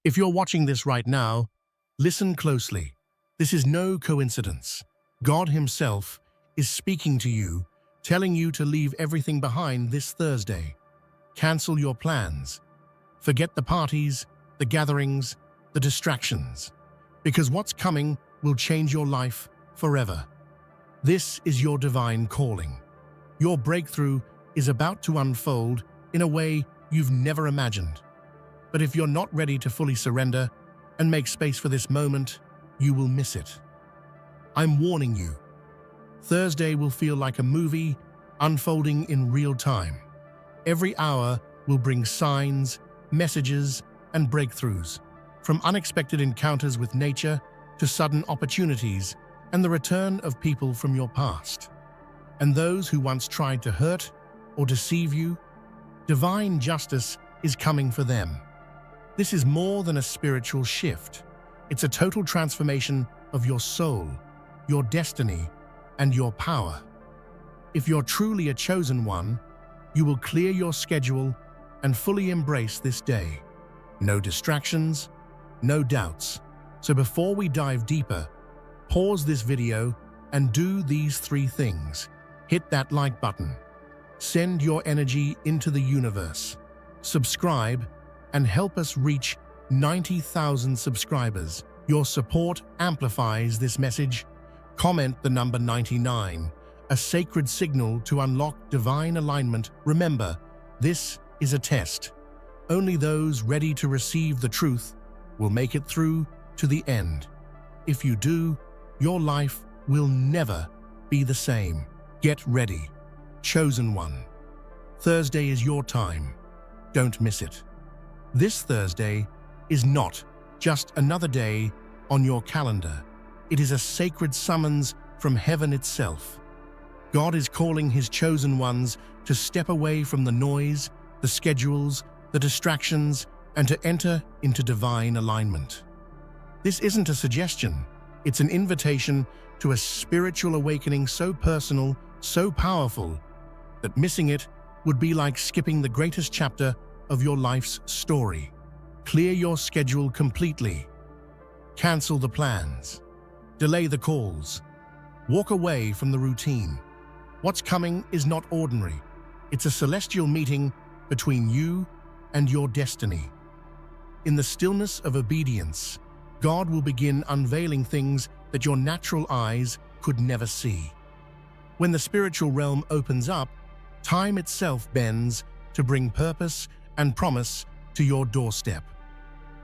If you're watching this right now, listen closely. This is no coincidence. God Himself is speaking to you, telling you to leave everything behind this Thursday. Cancel your plans. Forget the parties, the gatherings, the distractions, because what's coming will change your life forever. This is your divine calling. Your breakthrough is about to unfold in a way you've never imagined. But if you're not ready to fully surrender and make space for this moment, you will miss it. I'm warning you. Thursday will feel like a movie unfolding in real time. Every hour will bring signs, messages, and breakthroughs, from unexpected encounters with nature to sudden opportunities and the return of people from your past. And those who once tried to hurt or deceive you, divine justice is coming for them. This is more than a spiritual shift. It's a total transformation of your soul, your destiny, and your power. If you're truly a chosen one, you will clear your schedule and fully embrace this day. No distractions, no doubts. So before we dive deeper, pause this video and do these 3 things. Hit that like button. Send your energy into the universe. Subscribe and help us reach 90,000 subscribers. Your support amplifies this message. Comment the number 99, a sacred signal to unlock divine alignment. Remember, this is a test. Only those ready to receive the truth will make it through to the end. If you do, your life will never be the same. Get ready. Chosen one. Thursday is your time. Don't miss it. This Thursday is not just another day on your calendar. It is a sacred summons from heaven itself. God is calling His chosen ones to step away from the noise, the schedules, the distractions, and to enter into divine alignment. This isn't a suggestion. It's an invitation to a spiritual awakening so personal, so powerful, that missing it would be like skipping the greatest chapter of your life's story. Clear your schedule completely. Cancel the plans. Delay the calls. Walk away from the routine. What's coming is not ordinary. It's a celestial meeting between you and your destiny. In the stillness of obedience, God will begin unveiling things that your natural eyes could never see. When the spiritual realm opens up, time itself bends to bring purpose and promise to your doorstep.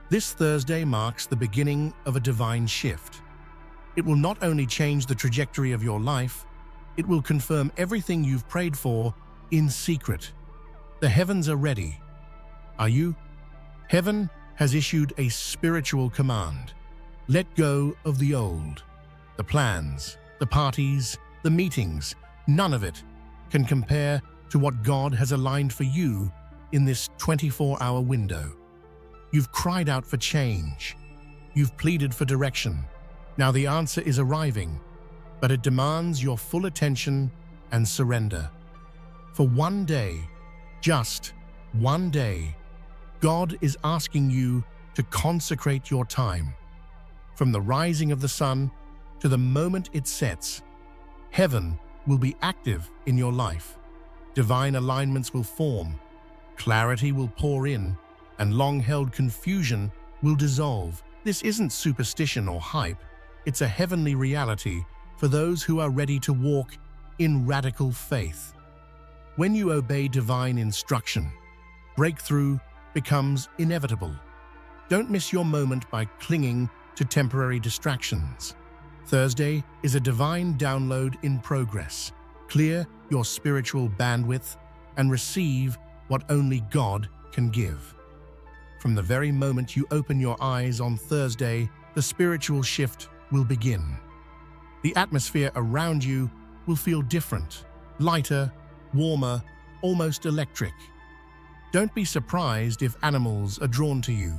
This Thursday marks the beginning of a divine shift. It will not only change the trajectory of your life, it will confirm everything you've prayed for in secret. The heavens are ready. Are you? Heaven has issued a spiritual command. Let go of the old. The plans, the parties, the meetings, none of it can compare to what God has aligned for you in this 24-hour window. You've cried out for change. You've pleaded for direction. Now the answer is arriving, but it demands your full attention and surrender. For one day, just one day, God is asking you to consecrate your time. From the rising of the sun to the moment it sets, heaven will be active in your life. Divine alignments will form, clarity will pour in, and long-held confusion will dissolve. This isn't superstition or hype. It's a heavenly reality for those who are ready to walk in radical faith. When you obey divine instruction, breakthrough becomes inevitable. Don't miss your moment by clinging to temporary distractions. Thursday is a divine download in progress. Clear your spiritual bandwidth and receive what only God can give. From the very moment you open your eyes on Thursday, the spiritual shift will begin. The atmosphere around you will feel different, lighter, warmer, almost electric. Don't be surprised if animals are drawn to you.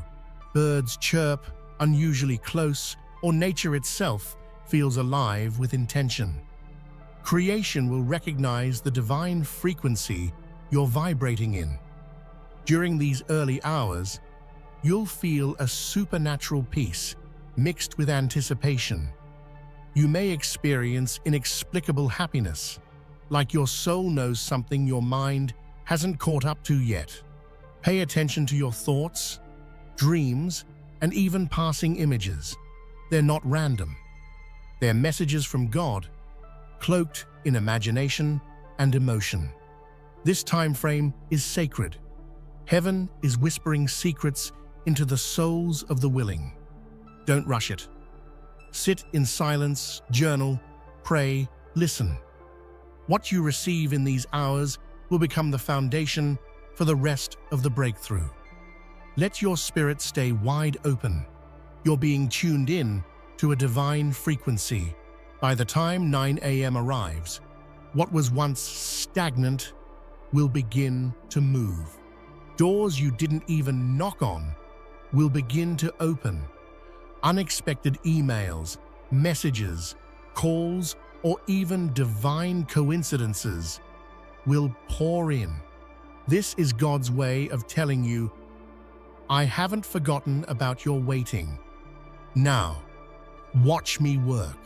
Birds chirp unusually close, or nature itself feels alive with intention. Creation will recognize the divine frequency you're vibrating in. During these early hours, you'll feel a supernatural peace mixed with anticipation. You may experience inexplicable happiness, like your soul knows something your mind hasn't caught up to yet. Pay attention to your thoughts, dreams, and even passing images. They're not random. They're messages from God, cloaked in imagination and emotion. This time frame is sacred. Heaven is whispering secrets into the souls of the willing. Don't rush it. Sit in silence, journal, pray, listen. What you receive in these hours will become the foundation for the rest of the breakthrough. Let your spirit stay wide open. You're being tuned in to a divine frequency. By the time 9 a.m. arrives, what was once stagnant will begin to move. Doors you didn't even knock on will begin to open. Unexpected emails, messages, calls, or even divine coincidences will pour in. This is God's way of telling you, I haven't forgotten about your waiting. Now, watch me work.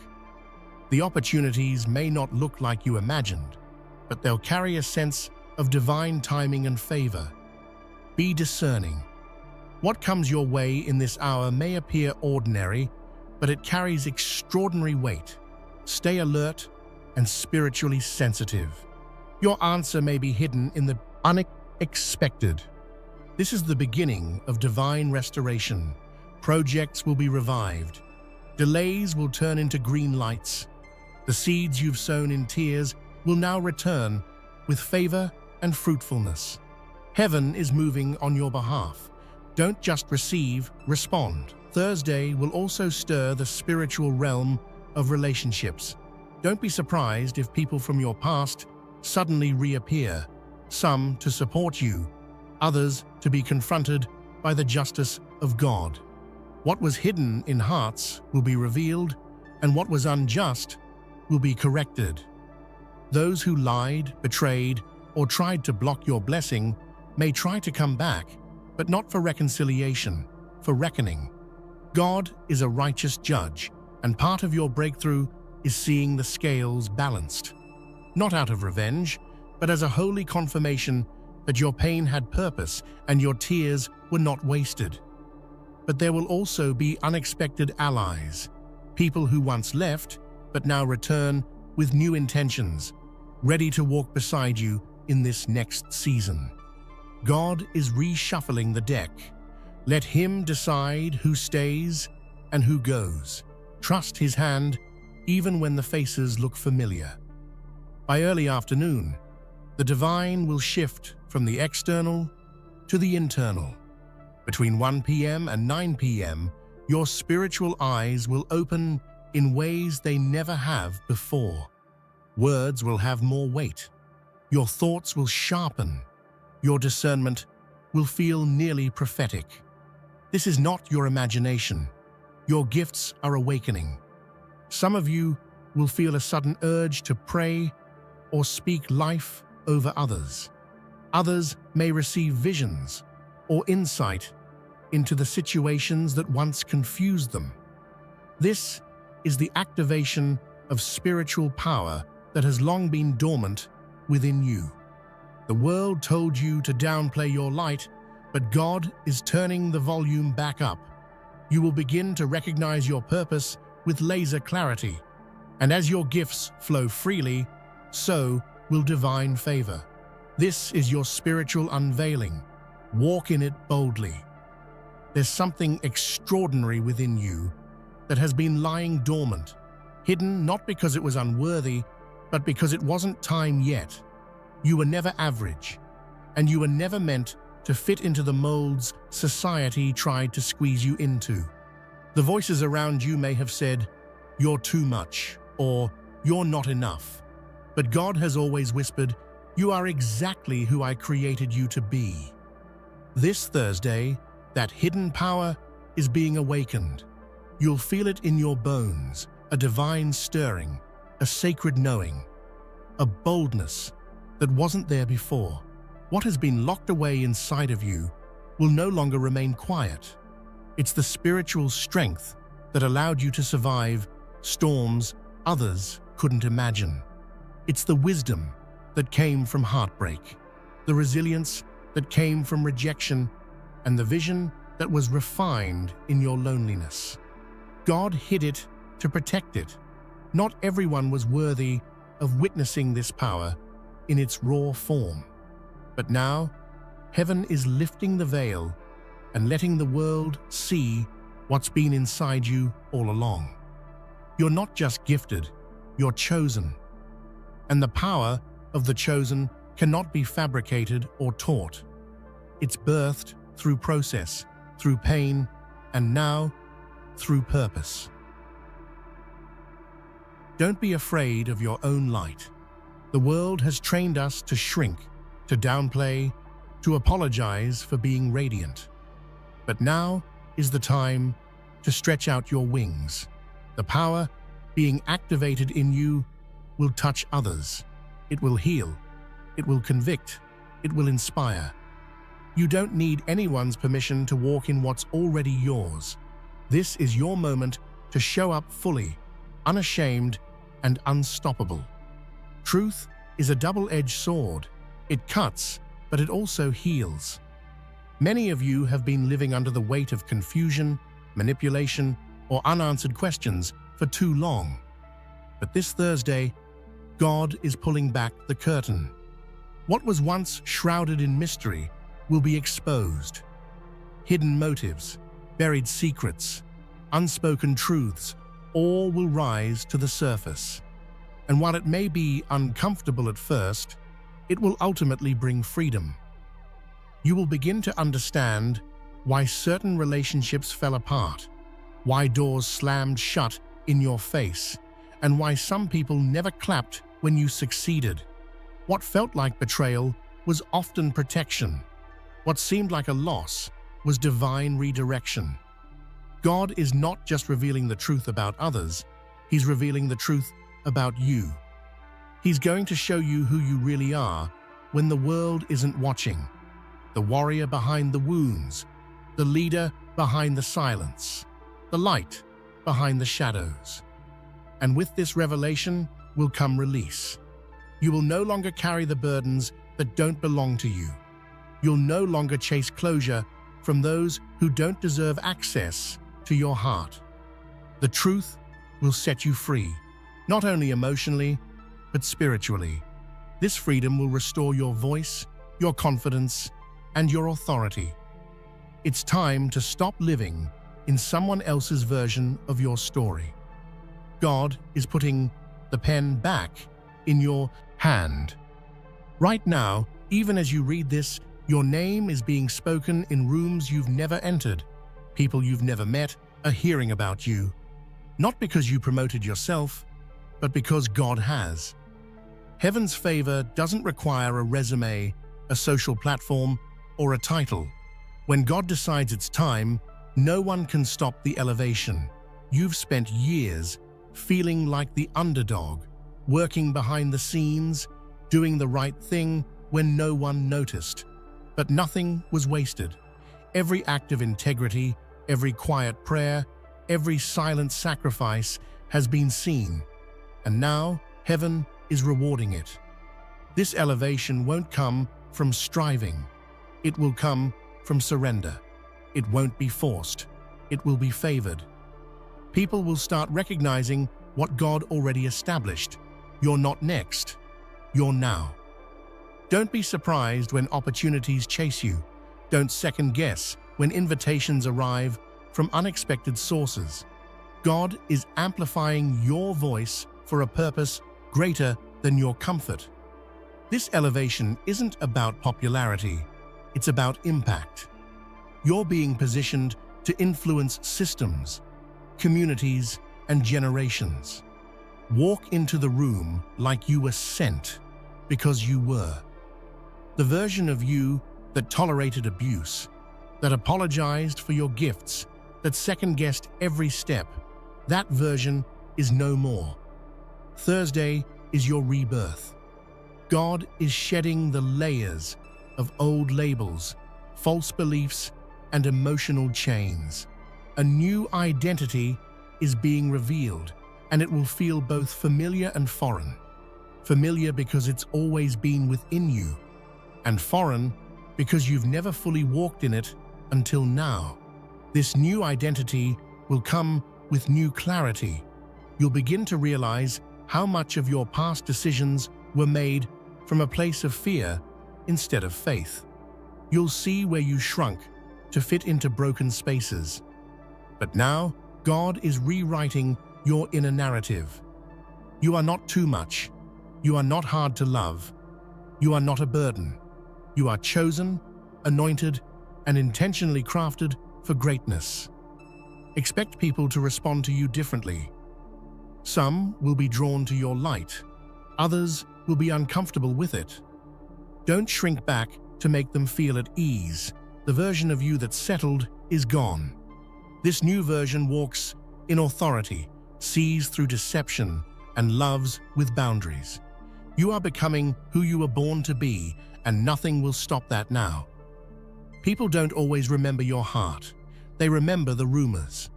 The opportunities may not look like you imagined, but they'll carry a sense of divine timing and favor. Be discerning. What comes your way in this hour may appear ordinary, but it carries extraordinary weight. Stay alert and spiritually sensitive. Your answer may be hidden in the unexpected. This is the beginning of divine restoration. Projects will be revived. Delays will turn into green lights. The seeds you've sown in tears will now return with favor and fruitfulness. Heaven is moving on your behalf. Don't just receive, respond. Thursday will also stir the spiritual realm of relationships. Don't be surprised if people from your past suddenly reappear, some to support you, others to be confronted by the justice of God. What was hidden in hearts will be revealed, and what was unjust will be corrected. Those who lied, betrayed, or tried to block your blessing may try to come back, but not for reconciliation, for reckoning. God is a righteous judge, and part of your breakthrough is seeing the scales balanced. Not out of revenge, but as a holy confirmation that your pain had purpose and your tears were not wasted. But there will also be unexpected allies, people who once left, but now return with new intentions, ready to walk beside you in this next season. God is reshuffling the deck. Let Him decide who stays and who goes. Trust His hand, even when the faces look familiar. By early afternoon, the divine will shift from the external to the internal. Between 1 p.m. and 9 p.m., your spiritual eyes will open in ways they never have before. Words will have more weight. Your thoughts will sharpen. Your discernment will feel nearly prophetic. This is not your imagination. Your gifts are awakening. Some of you will feel a sudden urge to pray or speak life over others. Others may receive visions or insight into the situations that once confused them. This is the activation of spiritual power that has long been dormant within you. The world told you to downplay your light, but God is turning the volume back up. You will begin to recognize your purpose with laser clarity, and as your gifts flow freely, so will divine favor. This is your spiritual unveiling. Walk in it boldly. There's something extraordinary within you that has been lying dormant, hidden not because it was unworthy, but because it wasn't time yet. You were never average, and you were never meant to fit into the molds society tried to squeeze you into. The voices around you may have said, "You're too much," or "You're not enough." But God has always whispered, "You are exactly who I created you to be." This Thursday, that hidden power is being awakened. You'll feel it in your bones, a divine stirring, a sacred knowing, a boldness that wasn't there before. What has been locked away inside of you will no longer remain quiet. It's the spiritual strength that allowed you to survive storms others couldn't imagine. It's the wisdom that came from heartbreak, the resilience that came from rejection, and the vision that was refined in your loneliness. God hid it to protect it. Not everyone was worthy of witnessing this power in its raw form. But now, heaven is lifting the veil and letting the world see what's been inside you all along. You're not just gifted, you're chosen. And the power of the chosen cannot be fabricated or taught. It's birthed through process, through pain, and now through purpose. Don't be afraid of your own light. The world has trained us to shrink, to downplay, to apologize for being radiant. But now is the time to stretch out your wings. The power being activated in you will touch others. It will heal. It will convict. It will inspire. You don't need anyone's permission to walk in what's already yours. This is your moment to show up fully, unashamed, and unstoppable. Truth is a double-edged sword. It cuts, but it also heals. Many of you have been living under the weight of confusion, manipulation, or unanswered questions for too long. But this Thursday, God is pulling back the curtain. What was once shrouded in mystery will be exposed. Hidden motives, buried secrets, unspoken truths, all will rise to the surface. And while it may be uncomfortable at first, it will ultimately bring freedom. You will begin to understand why certain relationships fell apart, why doors slammed shut in your face, and why some people never clapped when you succeeded. What felt like betrayal was often protection. What seemed like a loss was divine redirection. God is not just revealing the truth about others, He's revealing the truth about you. He's going to show you who you really are when the world isn't watching. The warrior behind the wounds, the leader behind the silence, the light behind the shadows. And with this revelation will come release. You will no longer carry the burdens that don't belong to you. You'll no longer chase closure from those who don't deserve access to your heart. The truth will set you free, not only emotionally, but spiritually. This freedom will restore your voice, your confidence, and your authority. It's time to stop living in someone else's version of your story. God is putting the pen back in your hand. Right now, even as you read this, your name is being spoken in rooms you've never entered. People you've never met are hearing about you, not because you promoted yourself, but because God has. Heaven's favor doesn't require a resume, a social platform, or a title. When God decides it's time, no one can stop the elevation. You've spent years feeling like the underdog, working behind the scenes, doing the right thing when no one noticed. But nothing was wasted. Every act of integrity, every quiet prayer, every silent sacrifice has been seen. And now, heaven is rewarding it. This elevation won't come from striving. It will come from surrender. It won't be forced. It will be favored. People will start recognizing what God already established. You're not next. You're now. Don't be surprised when opportunities chase you. Don't second guess when invitations arrive from unexpected sources. God is amplifying your voice for a purpose greater than your comfort. This elevation isn't about popularity, it's about impact. You're being positioned to influence systems, communities, and generations. Walk into the room like you were sent, because you were. The version of you that tolerated abuse, that apologized for your gifts, that second-guessed every step, that version is no more. Thursday is your rebirth. God is shedding the layers of old labels, false beliefs, and emotional chains. A new identity is being revealed, and it will feel both familiar and foreign. Familiar because it's always been within you, and foreign because you've never fully walked in it until now. This new identity will come with new clarity. You'll begin to realize how much of your past decisions were made from a place of fear instead of faith. You'll see where you shrunk to fit into broken spaces. But now, God is rewriting your inner narrative. You are not too much. You are not hard to love. You are not a burden. You are chosen, anointed, and intentionally crafted for greatness. Expect people to respond to you differently. Some will be drawn to your light. Others will be uncomfortable with it. Don't shrink back to make them feel at ease. The version of you that's settled is gone. This new version walks in authority, sees through deception, and loves with boundaries. You are becoming who you were born to be, and nothing will stop that now. People don't always remember your heart. They remember the rumors.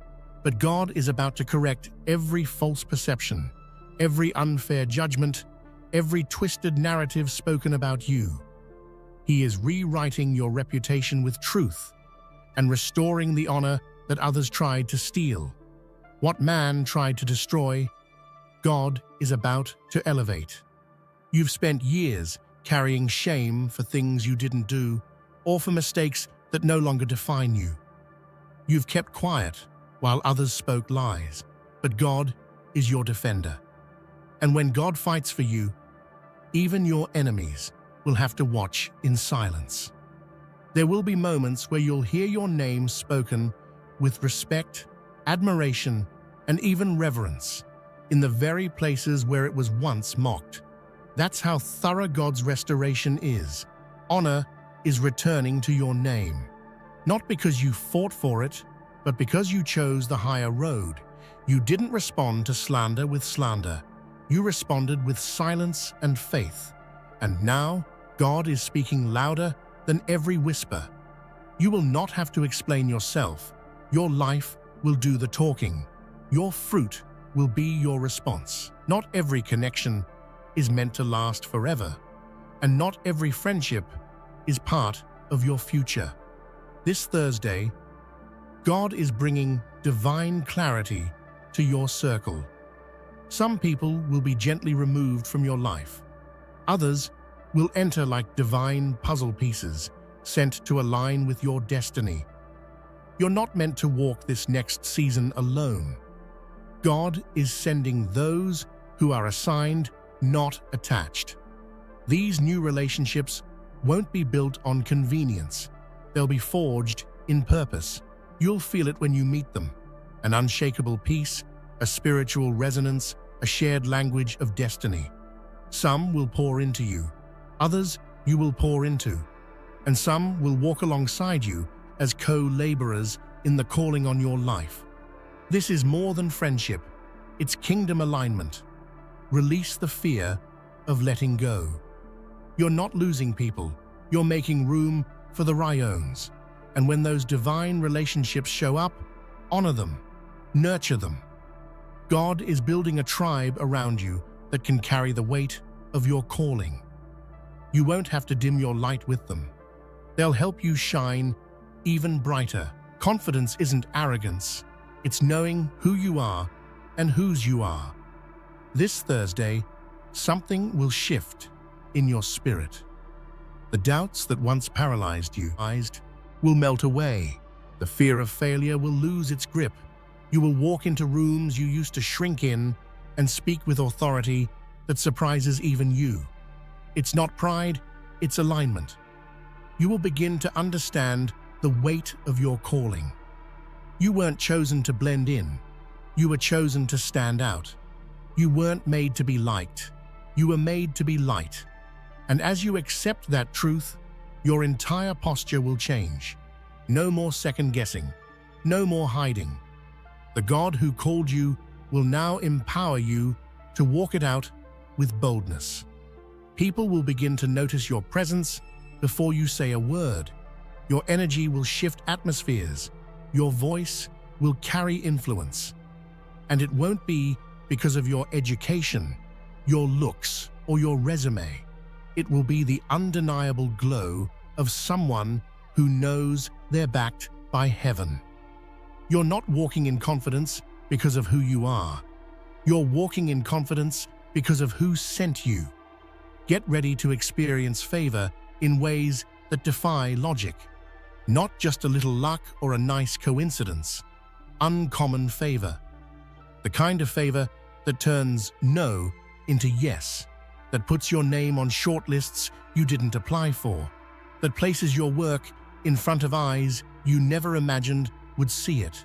But God is about to correct every false perception, every unfair judgment, every twisted narrative spoken about you. He is rewriting your reputation with truth and restoring the honor that others tried to steal. What man tried to destroy, God is about to elevate. You've spent years carrying shame for things you didn't do or for mistakes that no longer define you. You've kept quiet while others spoke lies, but God is your defender. And when God fights for you, even your enemies will have to watch in silence. There will be moments where you'll hear your name spoken with respect, admiration, and even reverence, in the very places where it was once mocked. That's how thorough God's restoration is. Honor is returning to your name, not because you fought for it, but because you chose the higher road. You didn't respond to slander with slander. You responded with silence and faith. And now, God is speaking louder than every whisper. You will not have to explain yourself. Your life will do the talking. Your fruit will be your response. Not every connection is meant to last forever, and not every friendship is part of your future. This Thursday, God is bringing divine clarity to your circle. Some people will be gently removed from your life. Others will enter like divine puzzle pieces sent to align with your destiny. You're not meant to walk this next season alone. God is sending those who are assigned, not attached. These new relationships won't be built on convenience. They'll be forged in purpose. You'll feel it when you meet them. An unshakable peace, a spiritual resonance, a shared language of destiny. Some will pour into you. Others you will pour into. And some will walk alongside you as co-laborers in the calling on your life. This is more than friendship. It's kingdom alignment. Release the fear of letting go. You're not losing people. You're making room for the Ryones. And when those divine relationships show up, honor them, nurture them. God is building a tribe around you that can carry the weight of your calling. You won't have to dim your light with them. They'll help you shine even brighter. Confidence isn't arrogance. It's knowing who you are and whose you are. This Thursday, something will shift in your spirit. The doubts that once paralyzed you will melt away. The fear of failure will lose its grip. You will walk into rooms you used to shrink in and speak with authority that surprises even you. It's not pride, it's alignment. You will begin to understand the weight of your calling. You weren't chosen to blend in. You were chosen to stand out. You weren't made to be liked. You were made to be light. And as you accept that truth, your entire posture will change. No more second-guessing. No more hiding. The God who called you will now empower you to walk it out with boldness. People will begin to notice your presence before you say a word. Your energy will shift atmospheres. Your voice will carry influence. And it won't be because of your education, your looks, or your resume. It will be the undeniable glow of someone who knows they're backed by heaven. You're not walking in confidence because of who you are. You're walking in confidence because of who sent you. Get ready to experience favor in ways that defy logic. Not just a little luck or a nice coincidence. Uncommon favor. The kind of favor that turns no into yes, that puts your name on shortlists you didn't apply for, that places your work in front of eyes you never imagined would see it.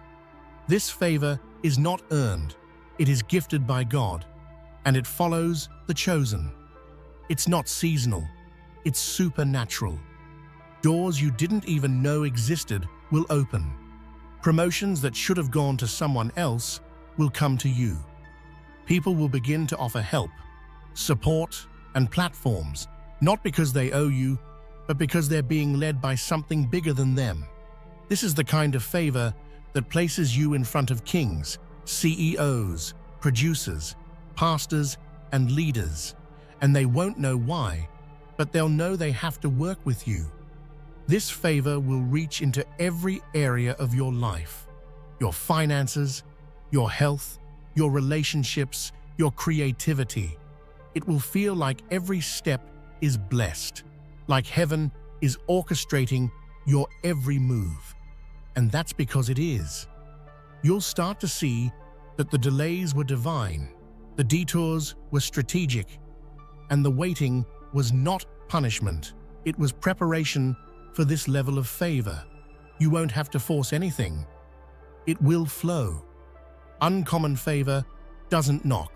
This favor is not earned, it is gifted by God, and it follows the chosen. It's not seasonal, it's supernatural. Doors you didn't even know existed will open. Promotions that should have gone to someone else will come to you. People will begin to offer help, support, and platforms, not because they owe you, but because they're being led by something bigger than them. This is the kind of favor that places you in front of kings, CEOs, producers, pastors, and leaders, and they won't know why, but they'll know they have to work with you. This favor will reach into every area of your life, your finances, your health, your relationships, your creativity. It will feel like every step is blessed, like heaven is orchestrating your every move. And that's because it is. You'll start to see that the delays were divine, the detours were strategic, and the waiting was not punishment. It was preparation for this level of favor. You won't have to force anything. It will flow. Uncommon favor doesn't knock,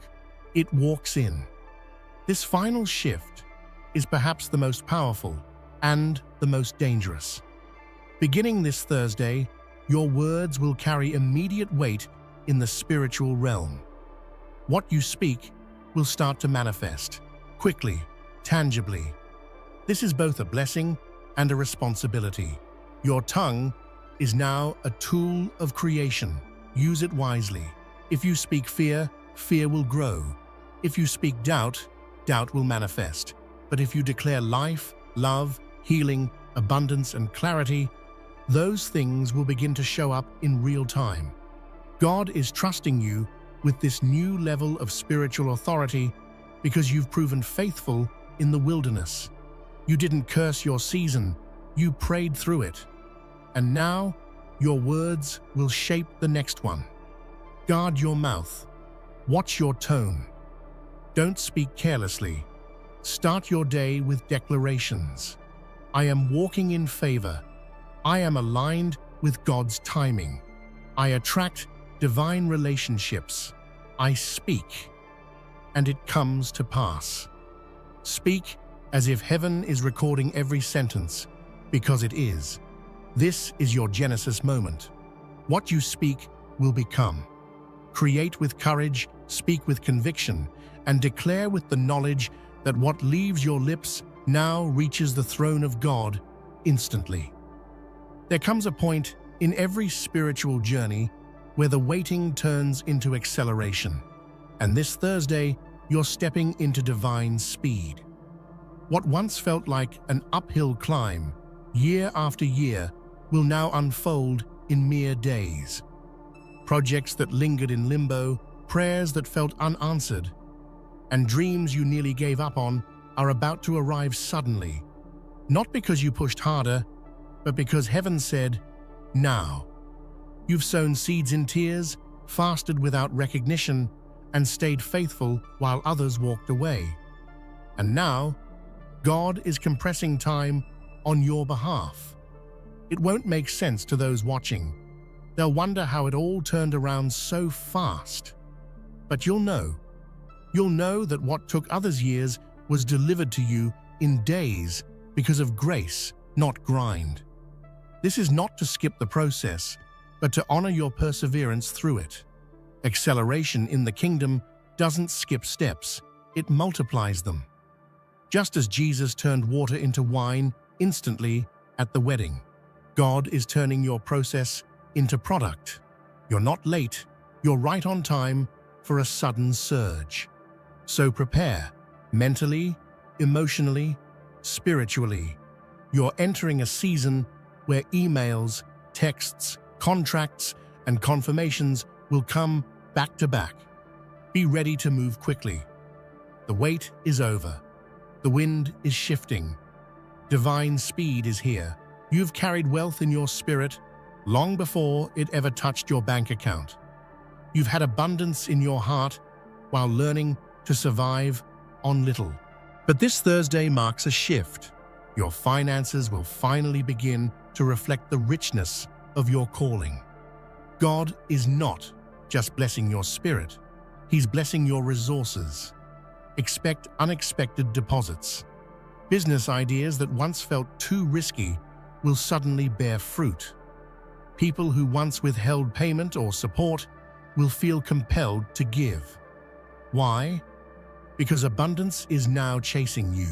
it walks in. This final shift is perhaps the most powerful and the most dangerous. Beginning this Thursday, your words will carry immediate weight in the spiritual realm. What you speak will start to manifest, quickly, tangibly. This is both a blessing and a responsibility. Your tongue is now a tool of creation. Use it wisely. If you speak fear, fear will grow. If you speak doubt, doubt will manifest. But if you declare life, love, healing, abundance, and clarity, those things will begin to show up in real time. God is trusting you with this new level of spiritual authority because you've proven faithful in the wilderness. You didn't curse your season, you prayed through it. And now, your words will shape the next one. Guard your mouth. Watch your tone. Don't speak carelessly. Start your day with declarations. I am walking in favor. I am aligned with God's timing. I attract divine relationships. I speak, and it comes to pass. Speak as if heaven is recording every sentence, because it is. This is your Genesis moment. What you speak will become. Create with courage, speak with conviction, and declare with the knowledge that what leaves your lips now reaches the throne of God instantly. There comes a point in every spiritual journey where the waiting turns into acceleration. And this Thursday, you're stepping into divine speed. What once felt like an uphill climb, year after year, will now unfold in mere days. Projects that lingered in limbo, prayers that felt unanswered, and dreams you nearly gave up on are about to arrive suddenly. Not because you pushed harder, but because heaven said, now. You've sown seeds in tears, fasted without recognition, and stayed faithful while others walked away. And now, God is compressing time on your behalf. It won't make sense to those watching. They'll wonder how it all turned around so fast. But you'll know. You'll know that what took others years was delivered to you in days because of grace, not grind. This is not to skip the process, but to honor your perseverance through it. Acceleration in the kingdom doesn't skip steps, it multiplies them. Just as Jesus turned water into wine instantly at the wedding, God is turning your process into product. You're not late, you're right on time for a sudden surge. So prepare, mentally, emotionally, spiritually. You're entering a season where emails, texts, contracts, and confirmations will come back to back. Be ready to move quickly. The wait is over. The wind is shifting. Divine speed is here. You've carried wealth in your spirit long before it ever touched your bank account. You've had abundance in your heart while learning to survive on little. But this Thursday marks a shift. Your finances will finally begin to reflect the richness of your calling. God is not just blessing your spirit, He's blessing your resources. Expect unexpected deposits. Business ideas that once felt too risky will suddenly bear fruit. People who once withheld payment or support will feel compelled to give. Why? Because abundance is now chasing you.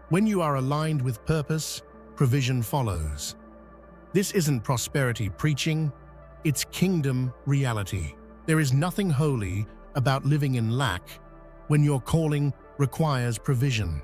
When you are aligned with purpose, provision follows. This isn't prosperity preaching, it's kingdom reality. There is nothing holy about living in lack when your calling requires provision.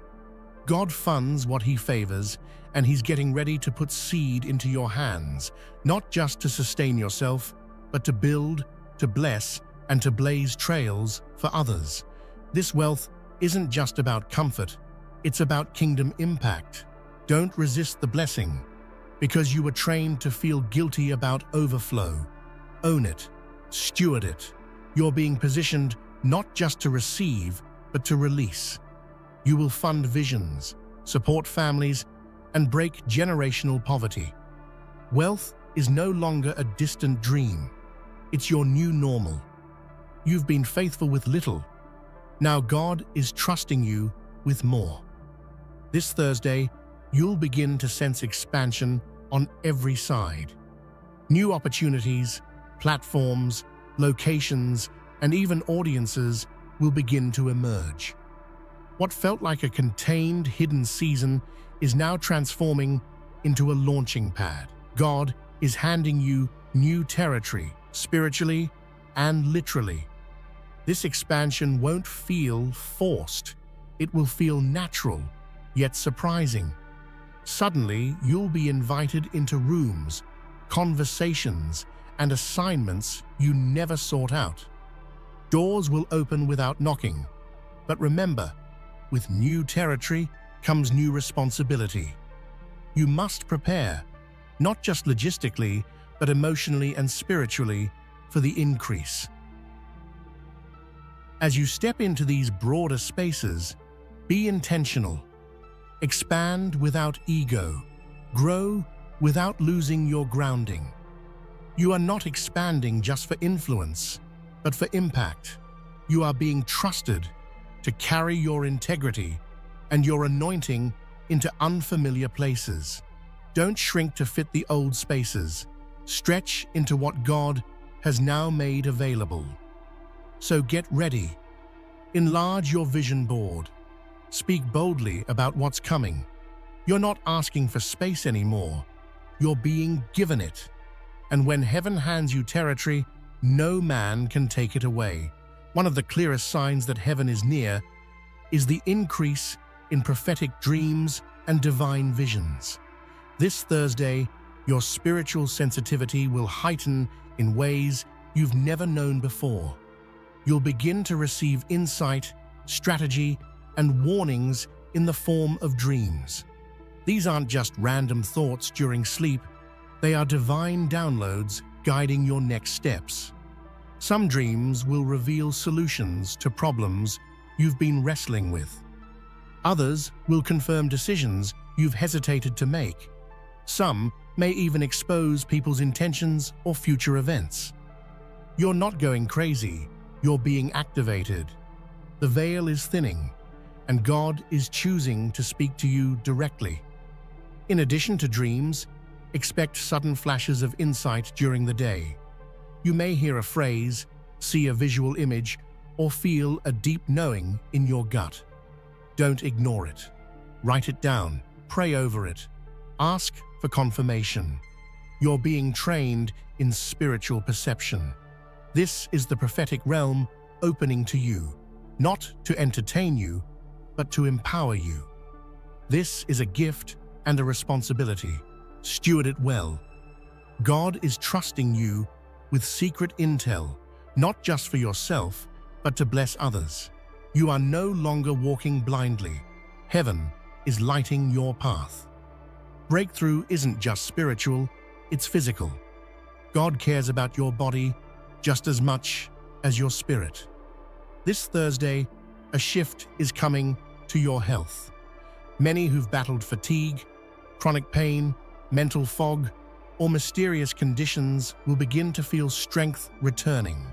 God funds what He favors, and He's getting ready to put seed into your hands, not just to sustain yourself, but to build, to bless, and to blaze trails for others. This wealth isn't just about comfort, it's about kingdom impact. Don't resist the blessing, because you were trained to feel guilty about overflow. Own it, steward it. You're being positioned not just to receive, but to release. You will fund visions, support families, and break generational poverty. Wealth is no longer a distant dream. It's your new normal. You've been faithful with little. Now God is trusting you with more. This Thursday, you'll begin to sense expansion on every side. New opportunities, platforms, locations, and even audiences will begin to emerge. What felt like a contained, hidden season is now transforming into a launching pad. God is handing you new territory, spiritually and literally. This expansion won't feel forced. It will feel natural, yet surprising. Suddenly, you'll be invited into rooms, conversations, and assignments you never sought out. Doors will open without knocking. But remember, with new territory comes new responsibility. You must prepare, not just logistically, but emotionally and spiritually, for the increase. As you step into these broader spaces, be intentional. Expand without ego. Grow without losing your grounding. You are not expanding just for influence, but for impact. You are being trusted to carry your integrity and your anointing into unfamiliar places. Don't shrink to fit the old spaces. Stretch into what God has now made available. So get ready. Enlarge your vision board. Speak boldly about what's coming. You're not asking for space anymore. You're being given it. And when heaven hands you territory, no man can take it away. One of the clearest signs that heaven is near is the increase in prophetic dreams and divine visions. This Thursday, your spiritual sensitivity will heighten in ways you've never known before. You'll begin to receive insight, strategy, and warnings in the form of dreams. These aren't just random thoughts during sleep, they are divine downloads guiding your next steps. Some dreams will reveal solutions to problems you've been wrestling with. Others will confirm decisions you've hesitated to make. Some may even expose people's intentions or future events. You're not going crazy, you're being activated. The veil is thinning, and God is choosing to speak to you directly. In addition to dreams, expect sudden flashes of insight during the day. You may hear a phrase, see a visual image, or feel a deep knowing in your gut. Don't ignore it. Write it down, pray over it, Ask for confirmation. You're being trained in spiritual perception. This is the prophetic realm opening to you, not to entertain you, but to empower you. This is a gift and a responsibility. Steward it well. God is trusting you with secret intel, not just for yourself, but to bless others. You are no longer walking blindly. Heaven is lighting your path. Breakthrough isn't just spiritual, it's physical. God cares about your body just as much as your spirit. This Thursday, a shift is coming to your health. Many who've battled fatigue, chronic pain, mental fog, or mysterious conditions will begin to feel strength returning.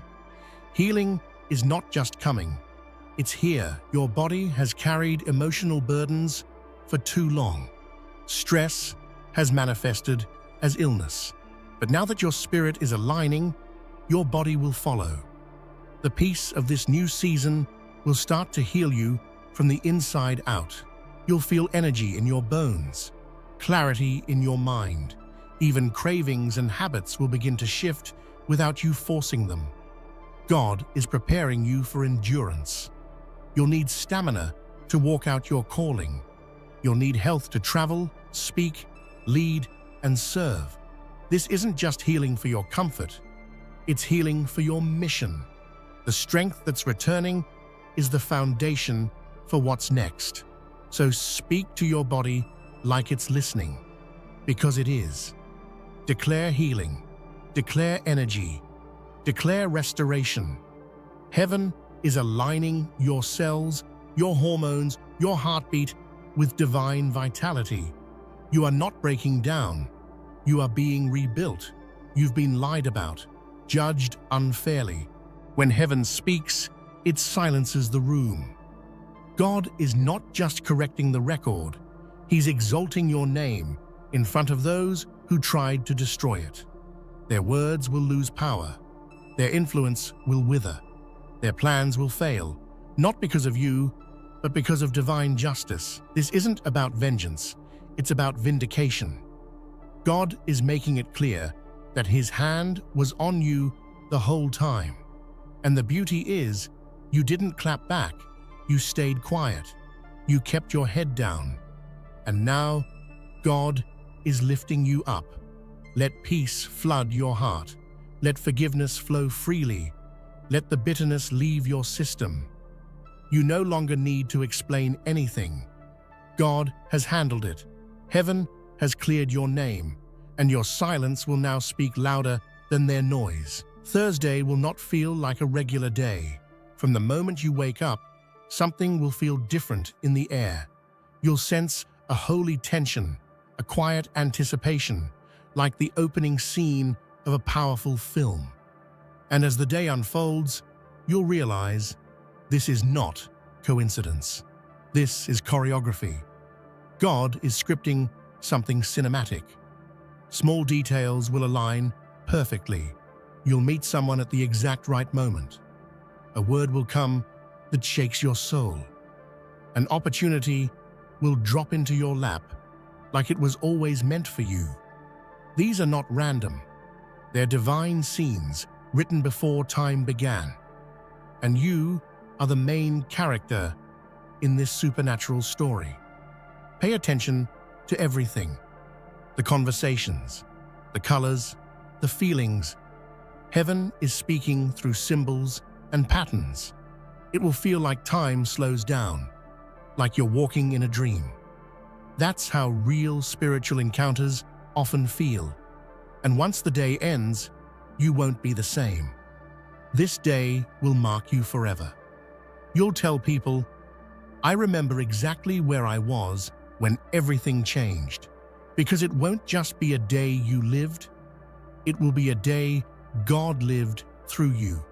Healing is not just coming, it's here. Your body has carried emotional burdens for too long. Stress has manifested as illness. But now that your spirit is aligning, your body will follow. The peace of this new season will start to heal you from the inside out. You'll feel energy in your bones, clarity in your mind. Even cravings and habits will begin to shift without you forcing them. God is preparing you for endurance. You'll need stamina to walk out your calling. You'll need health to travel, speak, lead, and serve. This isn't just healing for your comfort, it's healing for your mission. The strength that's returning is the foundation for what's next. So speak to your body like it's listening, because it is. Declare healing, declare energy, declare restoration. Heaven is aligning your cells, your hormones, your heartbeat with divine vitality. You are not breaking down. You are being rebuilt. You've been lied about, judged unfairly. When heaven speaks, it silences the room. God is not just correcting the record, He's exalting your name in front of those who tried to destroy it. Their words will lose power. Their influence will wither. Their plans will fail, not because of you, but because of divine justice. This isn't about vengeance, it's about vindication. God is making it clear that His hand was on you the whole time. And the beauty is, you didn't clap back, you stayed quiet, you kept your head down. And now, God is lifting you up. Let peace flood your heart. Let forgiveness flow freely. Let the bitterness leave your system. You no longer need to explain anything. God has handled it. Heaven has cleared your name, and your silence will now speak louder than their noise. Thursday will not feel like a regular day. From the moment you wake up, something will feel different in the air. You'll sense a holy tension, a quiet anticipation, like the opening scene of a powerful film. And as the day unfolds, you'll realize this is not coincidence. This is choreography. God is scripting something cinematic. Small details will align perfectly. You'll meet someone at the exact right moment. A word will come that shakes your soul. An opportunity will drop into your lap like it was always meant for you. These are not random. They're divine scenes written before time began. And you are the main character in this supernatural story. Pay attention to everything. The conversations, the colors, the feelings. Heaven is speaking through symbols and patterns. It will feel like time slows down, like you're walking in a dream. That's how real spiritual encounters often feel. And once the day ends, you won't be the same. This day will mark you forever. You'll tell people, I remember exactly where I was when everything changed. Because it won't just be a day you lived, it will be a day God lived through you.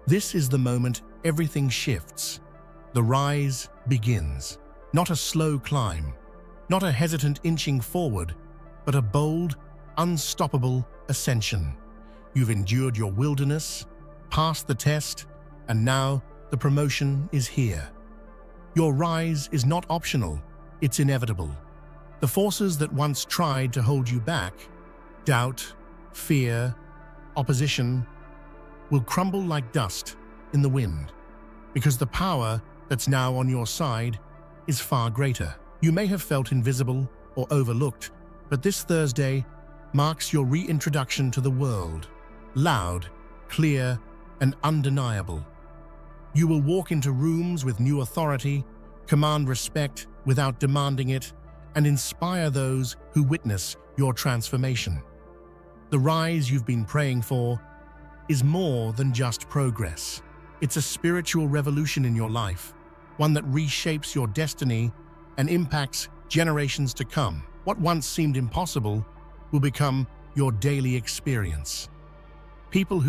This is the moment everything shifts. The rise begins. Not a slow climb, not a hesitant inching forward, but a bold, unstoppable ascension. You've endured your wilderness, passed the test, and now the promotion is here. Your rise is not optional, it's inevitable. The forces that once tried to hold you back, doubt, fear, opposition, will crumble like dust in the wind, because the power that's now on your side is far greater. You may have felt invisible or overlooked, but this Thursday marks your reintroduction to the world, loud, clear, and undeniable. You will walk into rooms with new authority, command respect without demanding it, and inspire those who witness your transformation. The rise you've been praying for is more than just progress. It's a spiritual revolution in your life, one that reshapes your destiny and impacts generations to come. What once seemed impossible will become your daily experience. People who